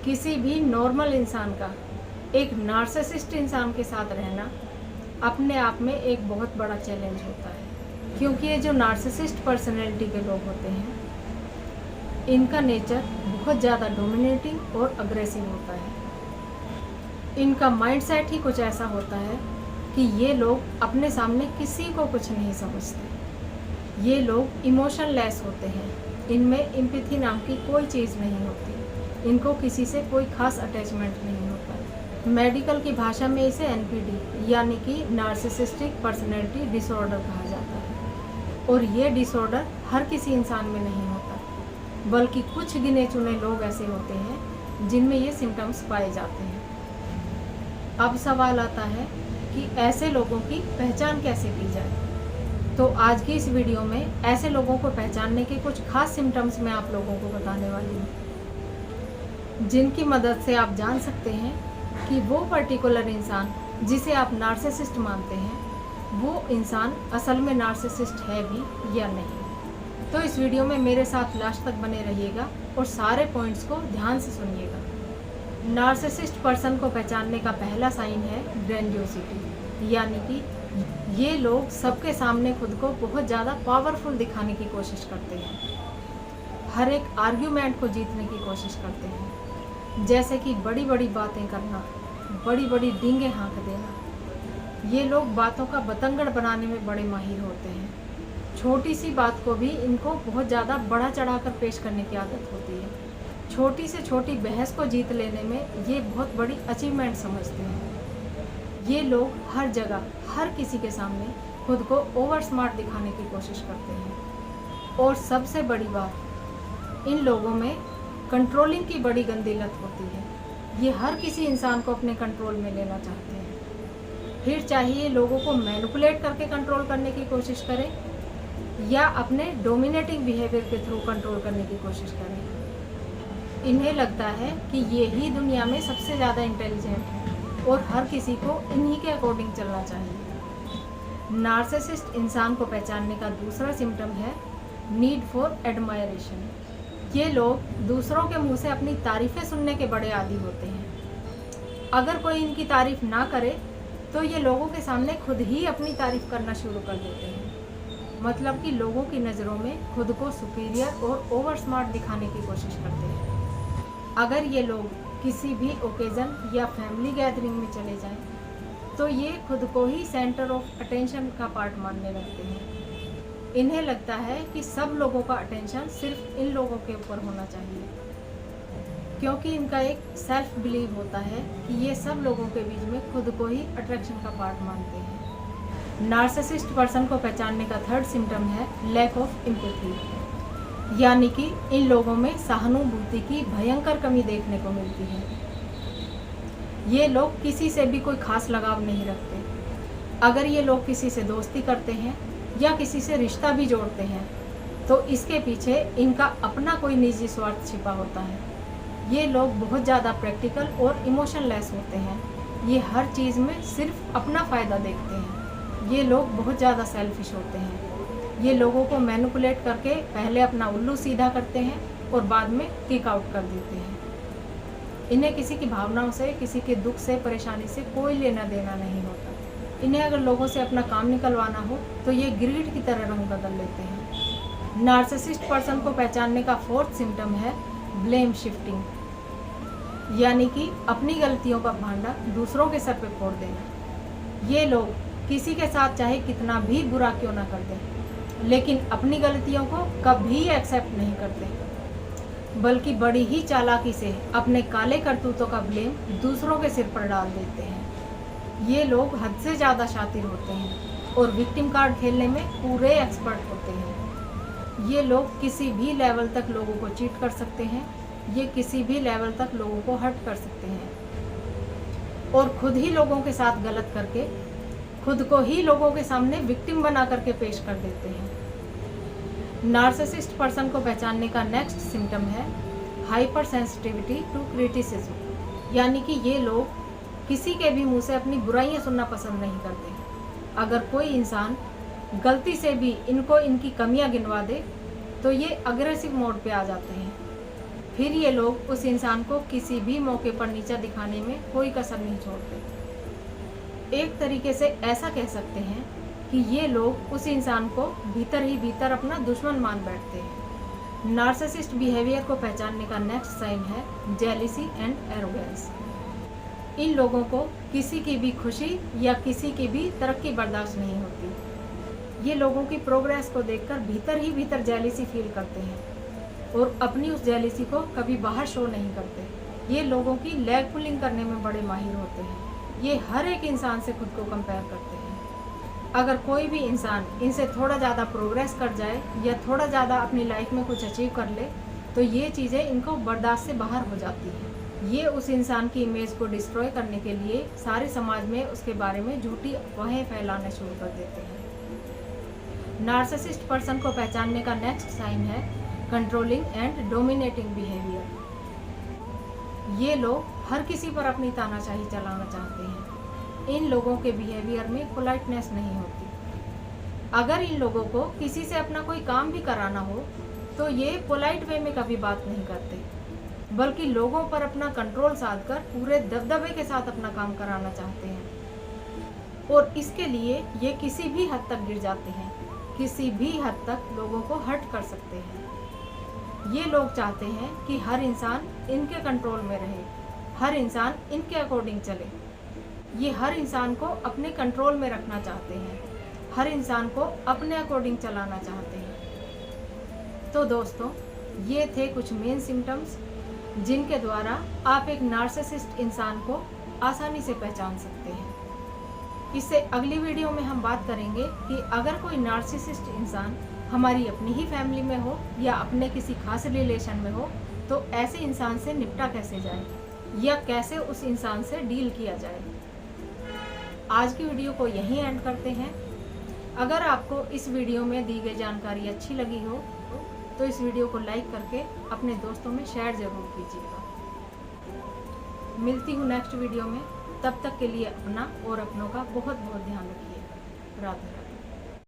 किसी भी नॉर्मल इंसान का एक नार्सिसिस्ट इंसान के साथ रहना अपने आप में एक बहुत बड़ा चैलेंज होता है, क्योंकि ये जो नार्सिसिस्ट पर्सनैलिटी के लोग होते हैं इनका नेचर बहुत ज़्यादा डोमिनेटिंग और अग्रेसिव होता है। इनका माइंडसेट ही कुछ ऐसा होता है कि ये लोग अपने सामने किसी को कुछ नहीं समझते। ये लोग इमोशनलेस होते हैं, इनमें एम्पैथी नाम की कोई चीज़ नहीं होती, इनको किसी से कोई खास अटैचमेंट नहीं होता। मेडिकल की भाषा में इसे एनपीडी यानी कि नार्सिसिस्टिक पर्सनैलिटी डिसऑर्डर कहा जाता है। और ये डिसऑर्डर हर किसी इंसान में नहीं होता, बल्कि कुछ गिने चुने लोग ऐसे होते हैं जिनमें ये सिम्टम्स पाए जाते हैं। अब सवाल आता है कि ऐसे लोगों की पहचान कैसे की जाए। तो आज की इस वीडियो में ऐसे लोगों को पहचानने के कुछ खास सिम्टम्स मैं आप लोगों को बताने वाली हूँ, जिनकी मदद से आप जान सकते हैं कि वो पर्टिकुलर इंसान जिसे आप नार्सिसिस्ट मानते हैं वो इंसान असल में नार्सिसिस्ट है भी या नहीं। तो इस वीडियो में मेरे साथ लास्ट तक बने रहिएगा और सारे पॉइंट्स को ध्यान से सुनिएगा। नार्सिसिस्ट पर्सन को पहचानने का पहला साइन है ग्रैंडियोसिटी, यानी कि ये लोग सबके सामने खुद को बहुत ज़्यादा पावरफुल दिखाने की कोशिश करते हैं, हर एक आर्ग्यूमेंट को जीतने की कोशिश करते हैं, जैसे कि बड़ी बड़ी बातें करना, बड़ी बड़ी डींगे हाँक देना। ये लोग बातों का बतंगड़ बनाने में बड़े माहिर होते हैं। छोटी सी बात को भी इनको बहुत ज़्यादा बढ़ा चढ़ाकर पेश करने की आदत होती है। छोटी से छोटी बहस को जीत लेने में ये बहुत बड़ी अचीवमेंट समझते हैं। ये लोग हर जगह हर किसी के सामने खुद को ओवर स्मार्ट दिखाने की कोशिश करते हैं। और सबसे बड़ी बात, इन लोगों में कंट्रोलिंग की बड़ी गंदी लत होती है। ये हर किसी इंसान को अपने कंट्रोल में लेना चाहते हैं, फिर चाहे ये लोगों को मैनिपुलेट करके कंट्रोल करने की कोशिश करें या अपने डोमिनेटिंग बिहेवियर के थ्रू कंट्रोल करने की कोशिश करें। इन्हें लगता है कि ये ही दुनिया में सबसे ज़्यादा इंटेलिजेंट है और हर किसी को इन्हीं के अकॉर्डिंग चलना चाहिए। नार्सिसिस्ट इंसान को पहचानने का दूसरा सिम्टम है नीड फॉर एडमायरेशन। ये लोग दूसरों के मुंह से अपनी तारीफ़ें सुनने के बड़े आदी होते हैं। अगर कोई इनकी तारीफ़ ना करे तो ये लोगों के सामने खुद ही अपनी तारीफ़ करना शुरू कर देते हैं। मतलब कि लोगों की नज़रों में खुद को सुपीरियर और ओवर स्मार्ट दिखाने की कोशिश करते हैं। अगर ये लोग किसी भी ओकेज़न या फैमिली गैदरिंग में चले जाएं, तो ये खुद को ही सेंटर ऑफ अटेंशन का पार्ट मानने लगते हैं। इन्हें लगता है कि सब लोगों का अटेंशन सिर्फ इन लोगों के ऊपर होना चाहिए, क्योंकि इनका एक सेल्फ बिलीव होता है कि ये सब लोगों के बीच में खुद को ही अट्रैक्शन का पार्ट मानते हैं। नार्सिसिस्ट पर्सन को पहचानने का थर्ड सिम्टम है लैक ऑफ एम्पैथी, यानी कि इन लोगों में सहानुभूति की भयंकर कमी देखने को मिलती है। ये लोग किसी से भी कोई खास लगाव नहीं रखते। अगर ये लोग किसी से दोस्ती करते हैं या किसी से रिश्ता भी जोड़ते हैं तो इसके पीछे इनका अपना कोई निजी स्वार्थ छिपा होता है। ये लोग बहुत ज़्यादा प्रैक्टिकल और इमोशनलेस होते हैं। ये हर चीज़ में सिर्फ अपना फ़ायदा देखते हैं। ये लोग बहुत ज़्यादा सेल्फिश होते हैं। ये लोगों को मैनिपुलेट करके पहले अपना उल्लू सीधा करते हैं और बाद में किक आउट कर देते हैं। इन्हें किसी की भावनाओं से, किसी के दुख से, परेशानी से कोई लेना देना नहीं होता। इन्हें अगर लोगों से अपना काम निकलवाना हो तो ये गिरगिट की तरह रंग बदल लेते हैं। नार्सिसिस्ट पर्सन को पहचानने का फोर्थ सिम्टम है ब्लेम शिफ्टिंग, यानी कि अपनी गलतियों का भांडा दूसरों के सर पे फोड़ देना। ये लोग किसी के साथ चाहे कितना भी बुरा क्यों ना कर दें, लेकिन अपनी गलतियों को कभी एक्सेप्ट नहीं करते, बल्कि बड़ी ही चालाकी से अपने काले करतूतों का ब्लेम दूसरों के सिर पर डाल देते हैं। ये लोग हद से ज़्यादा शातिर होते हैं और विक्टिम कार्ड खेलने में पूरे एक्सपर्ट होते हैं। ये लोग किसी भी लेवल तक लोगों को चीट कर सकते हैं, ये किसी भी लेवल तक लोगों को हर्ट कर सकते हैं और खुद ही लोगों के साथ गलत करके खुद को ही लोगों के सामने विक्टिम बना करके पेश कर देते हैं। नार्सिसिस्ट पर्सन को पहचानने का नेक्स्ट सिम्टम है हाइपर सेंसिटिविटी टू क्रिटिसिज्म, यानी कि ये लोग किसी के भी मुंह से अपनी बुराइयां सुनना पसंद नहीं करते। अगर कोई इंसान गलती से भी इनको इनकी कमियां गिनवा दे तो ये अग्रेसिव मोड पे आ जाते हैं। फिर ये लोग उस इंसान को किसी भी मौके पर नीचा दिखाने में कोई कसर नहीं छोड़ते। एक तरीके से ऐसा कह सकते हैं कि ये लोग उस इंसान को भीतर ही भीतर अपना दुश्मन मान बैठते हैं। नार्सिसिस्ट बिहेवियर को पहचानने का नेक्स्ट साइन है जेलिसी एंड एरोगेंस। इन लोगों को किसी की भी खुशी या किसी की भी तरक्की बर्दाश्त नहीं होती। ये लोगों की प्रोग्रेस को देखकर भीतर ही भीतर जेलिसी फील करते हैं और अपनी उस जेलिसी को कभी बाहर शो नहीं करते। ये लोगों की लेग पुलिंग करने में बड़े माहिर होते हैं। ये हर एक इंसान से खुद को कंपेयर करते हैं। अगर कोई भी इंसान इनसे थोड़ा ज़्यादा प्रोग्रेस कर जाए या थोड़ा ज़्यादा अपनी लाइफ में कुछ अचीव कर ले तो ये चीज़ें इनको बर्दाश्त से बाहर हो जाती हैं। ये उस इंसान की इमेज को डिस्ट्रॉय करने के लिए सारे समाज में उसके बारे में झूठी अफवाहें फैलाना शुरू कर देते हैं। नार्सिसिस्ट पर्सन को पहचानने का नेक्स्ट साइन है कंट्रोलिंग एंड डोमिनेटिंग बिहेवियर। ये लोग हर किसी पर अपनी तानाशाही चलाना चाहते हैं। इन लोगों के बिहेवियर में पोलाइटनेस नहीं होती। अगर इन लोगों को किसी से अपना कोई काम भी कराना हो तो ये पोलाइट वे में कभी बात नहीं करते, बल्कि लोगों पर अपना कंट्रोल साधकर पूरे दबदबे के साथ अपना काम कराना चाहते हैं और इसके लिए ये किसी भी हद तक गिर जाते हैं, किसी भी हद तक लोगों को हर्ट कर सकते हैं। ये लोग चाहते हैं कि हर इंसान इनके कंट्रोल में रहे, हर इंसान इनके अकॉर्डिंग चले। ये हर इंसान को अपने कंट्रोल में रखना चाहते हैं, हर इंसान को अपने अकॉर्डिंग चलाना चाहते हैं। तो दोस्तों, ये थे कुछ मेन सिम्टम्स जिनके द्वारा आप एक नार्सिसिस्ट इंसान को आसानी से पहचान सकते हैं। इससे अगली वीडियो में हम बात करेंगे कि अगर कोई नार्सिसिस्ट इंसान हमारी अपनी ही फैमिली में हो या अपने किसी खास रिलेशन में हो तो ऐसे इंसान से निपटा कैसे जाए या कैसे उस इंसान से डील किया जाए। आज की वीडियो को यहीं एंड करते हैं। अगर आपको इस वीडियो में दी गई जानकारी अच्छी लगी हो तो इस वीडियो को लाइक करके अपने दोस्तों में शेयर ज़रूर कीजिएगा। मिलती हूँ नेक्स्ट वीडियो में, तब तक के लिए अपना और अपनों का बहुत बहुत ध्यान रखिए। राधे राधे।